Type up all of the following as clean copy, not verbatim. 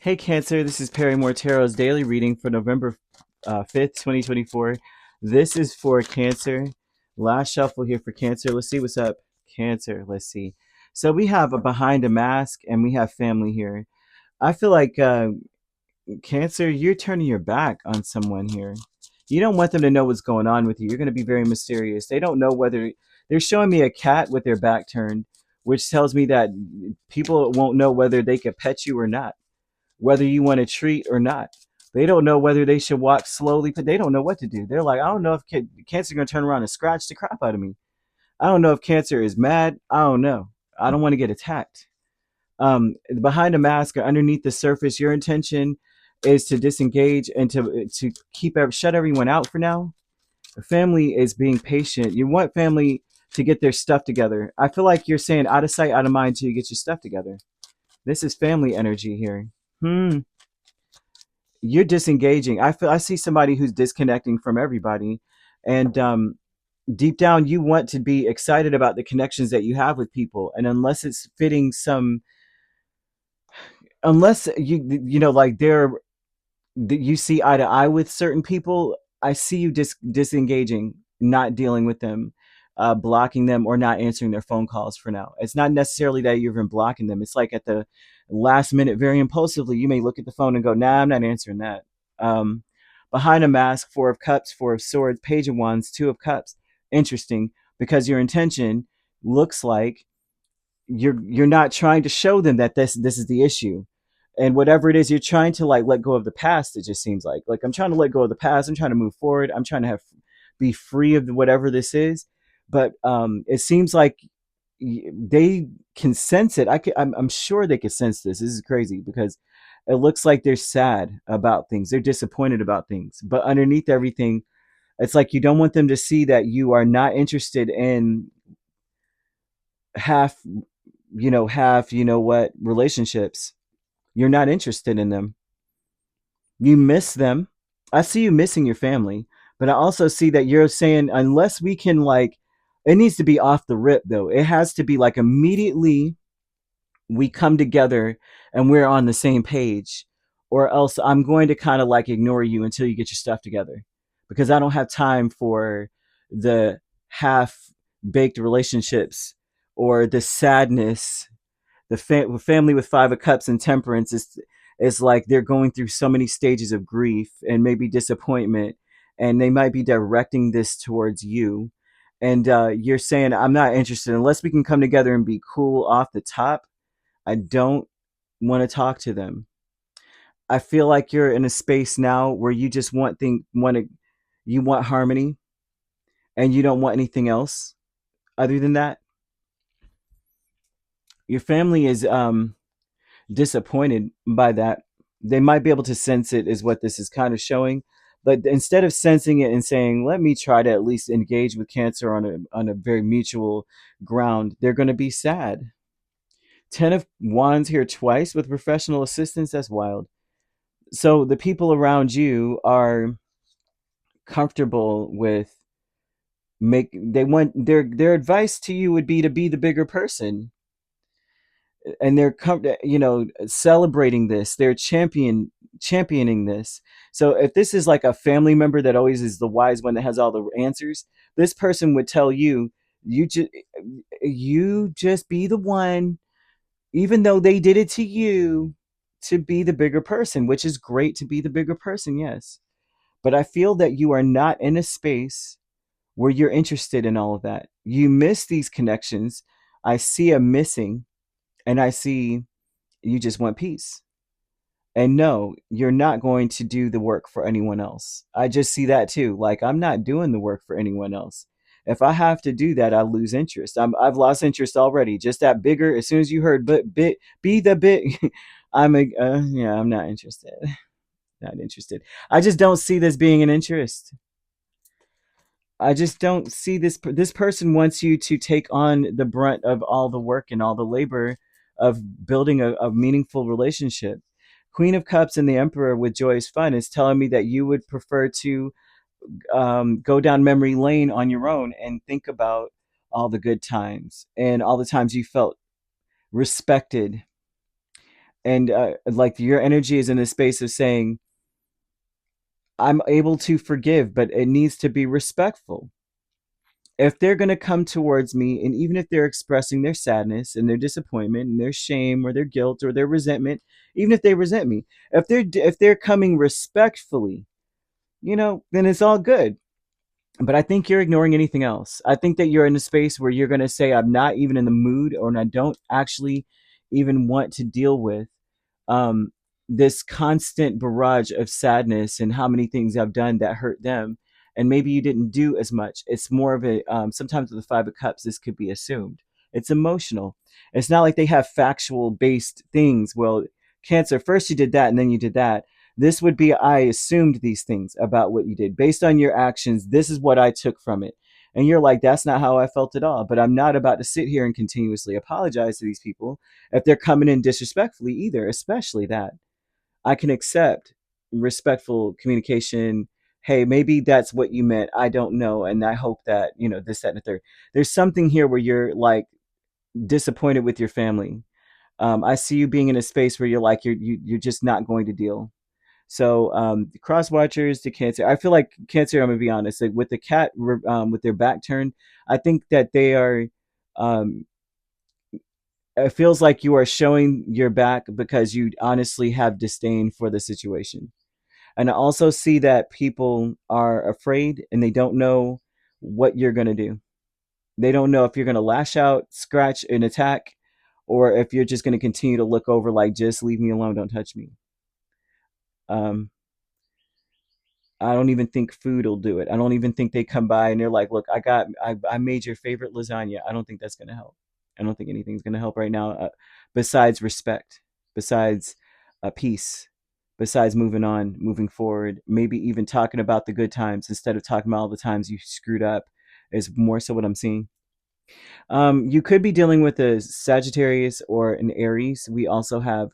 Hey Cancer, this is Perrymore Tarot's daily reading for November 5th, 2024. This is for Cancer. Last shuffle here for Cancer. Let's see what's up. Cancer, let's see. So we have a behind a mask and we have family here. I feel like Cancer, you're turning your back on someone here. You don't want them to know what's going on with you. You're going to be very mysterious. They don't know whether they're showing me a cat with their back turned, which tells me that people won't know whether they could pet you or not, whether you want a treat or not. They don't know whether they should walk slowly, but they don't know what to do. They're like, I don't know if Cancer's going to turn around and scratch the crap out of me. I don't know if Cancer is mad. I don't know. I don't want to get attacked. Behind a mask or underneath the surface, your intention is to disengage and to shut everyone out for now. Family is being patient. You want family to get their stuff together. I feel like you're saying out of sight, out of mind till you get your stuff together. This is family energy here. You're disengaging. I see somebody who's disconnecting from everybody, and deep down you want to be excited about the connections that you have with people, and unless it's fitting some, unless like you see eye to eye with certain people, I see you disengaging, not dealing with them, blocking them, or not answering their phone calls for now. It's not necessarily that you've been blocking them. It's like at the last minute, very impulsively, you may look at the phone and go, nah, I'm not answering that. Um, Behind a mask, Four of Cups, Four of Swords, Page of Wands, Two of Cups. Interesting, because your intention looks like you're not trying to show them that this is the issue, and whatever it is you're trying to like let go of the past. It just seems like I'm trying to let go of the past. I'm trying to move forward. I'm trying to have be free of whatever this is. But it seems like they can sense it. I'm sure they can sense this. This is crazy because it looks like they're sad about things. They're disappointed about things, but underneath everything, it's like you don't want them to see that you are not interested in half half what relationships. You're not interested in them. You miss them. I see you missing your family, but I also see that you're saying unless we can like, it needs to be off the rip though. It has to be like immediately we come together and we're on the same page, or else I'm going to kind of like ignore you until you get your stuff together, because I don't have time for the half baked relationships or the sadness. The family with Five of Cups and Temperance is like they're going through so many stages of grief and maybe disappointment, and they might be directing this towards you. And you're saying, I'm not interested unless we can come together and be cool off the top. I don't want to talk to them. I feel like you're in a space now where you just you want harmony, and you don't want anything else other than that. Your family is disappointed by that. They might be able to sense it, is what this is kind of showing. But instead of sensing it and saying, let me try to at least engage with Cancer on a very mutual ground, they're going to be sad. Ten of Wands here twice with professional assistance. That's wild. So the people around you are comfortable with they want their advice to you would be to be the bigger person, and they're celebrating this. They're championing this. So if this is like a family member that always is the wise one that has all the answers, this person would tell you, you just be the one, even though they did it to you, to be the bigger person, which is great to be the bigger person, yes. But I feel that you are not in a space where you're interested in all of that. You miss these connections. I see a missing, and I see you just want peace. And no, you're not going to do the work for anyone else. I just see that too. Like, I'm not doing the work for anyone else. If I have to do that, I lose interest. I've lost interest already. Just that bigger. As soon as you heard but bit be the bit, yeah, I'm not interested. Not interested. I just don't see this being an interest. I just don't see this person wants you to take on the brunt of all the work and all the labor of building a meaningful relationship. Queen of Cups and the Emperor with Joy is Fun is telling me that you would prefer to go down memory lane on your own and think about all the good times and all the times you felt respected And like your energy is in the space of saying, I'm able to forgive, but it needs to be respectful. If they're going to come towards me, and even if they're expressing their sadness and their disappointment and their shame or their guilt or their resentment, even if they resent me, if they're coming respectfully, then it's all good. But I think you're ignoring anything else. I think that you're in a space where you're going to say, I'm not even in the mood, or I don't actually even want to deal with um, this constant barrage of sadness and how many things I've done that hurt them. And maybe you didn't do as much. It's more of a, sometimes with the Five of Cups, this could be assumed. It's emotional. It's not like they have factual based things. Well, Cancer, first you did that and then you did that. This would be, I assumed these things about what you did. Based on your actions, this is what I took from it. And you're like, that's not how I felt at all. But I'm not about to sit here and continuously apologize to these people if they're coming in disrespectfully either, especially that. I can accept respectful communication. Hey, maybe that's what you meant. I don't know. And I hope that, this, that, and the third. There's something here where you're like disappointed with your family. I see you being in a space where you're like, you're just not going to deal. So the cross watchers to Cancer, I feel like Cancer, I'm gonna be honest, like with the cat with their back turned, I think that they are um, it feels like you are showing your back because you honestly have disdain for the situation. And I also see that people are afraid and they don't know what you're going to do. They don't know if you're going to lash out, scratch, and attack, or if you're just going to continue to look over like, just leave me alone, don't touch me. Um, I don't even think food will do it. I don't even think they come by and they're like, look, I made your favorite lasagna. I don't think that's going to help. I don't think anything's going to help right now, besides respect, besides peace, besides moving on, moving forward, maybe even talking about the good times instead of talking about all the times you screwed up is more so what I'm seeing. You could be dealing with a Sagittarius or an Aries. We also have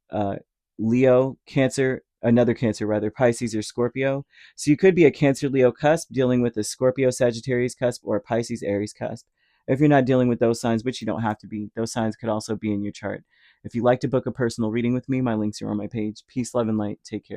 uh, Leo, Cancer, another Cancer rather, Pisces or Scorpio. So you could be a Cancer Leo cusp dealing with a Scorpio Sagittarius cusp or a Pisces Aries cusp. If you're not dealing with those signs, which you don't have to be, those signs could also be in your chart. If you'd like to book a personal reading with me, my links are on my page. Peace, love, and light. Take care.